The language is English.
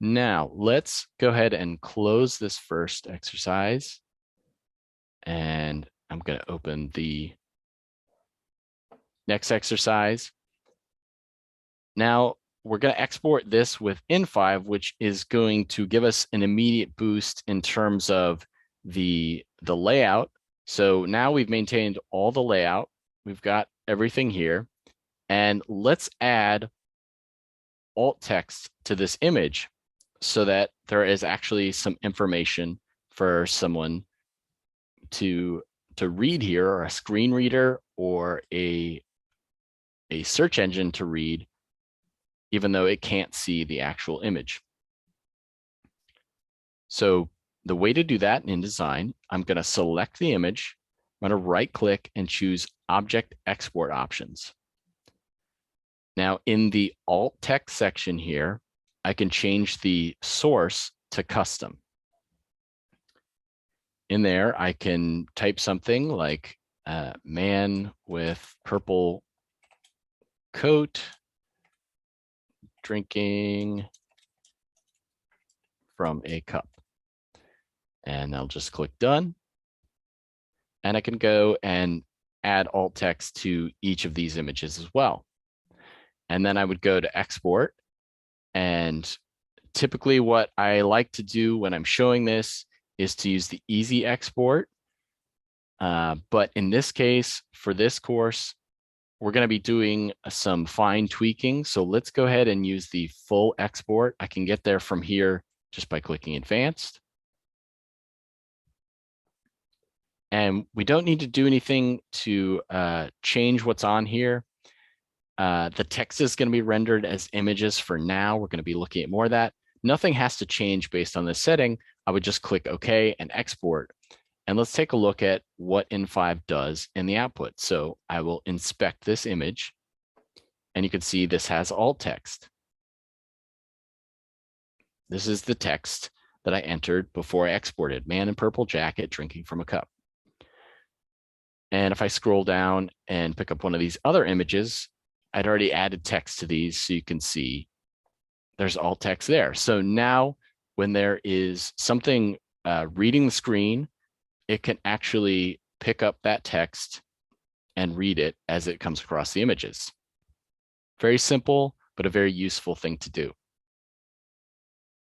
Now let's go ahead and close this first exercise. And I'm going to open the next exercise. Now we're going to export this with In5, which is going to give us an immediate boost in terms of the layout. So now we've maintained all the layout. We've got everything here. And let's add alt text to this image so that there is actually some information for someone to read here, or a screen reader or a search engine to read, even though it can't see the actual image. So the way to do that in InDesign, I'm going to select the image. I'm going to right click and choose Object Export Options. Now in the alt text section here, I can change the source to custom. In there, I can type something like man with purple coat drinking from a cup. And I'll just click done. And I can go and add alt text to each of these images as well. And then I would go to export. And typically what I like to do when I'm showing this is to use the easy export. But in this case, for this course, we're going to be doing some fine tweaking. So let's go ahead and use the full export. I can get there from here just by clicking advanced. And we don't need to do anything to change what's on here. The text is going to be rendered as images for now. We're going to be looking at more of that. Nothing has to change based on this setting. I would just click OK and export. And let's take a look at what In5 does in the output. So I will inspect this image, and you can see this has alt text. This is the text that I entered before I exported: man in purple jacket drinking from a cup. And if I scroll down and pick up one of these other images, I'd already added text to these, so you can see there's alt text there. So now when there is something reading the screen, it can actually pick up that text and read it as it comes across the images. Very simple, but a very useful thing to do.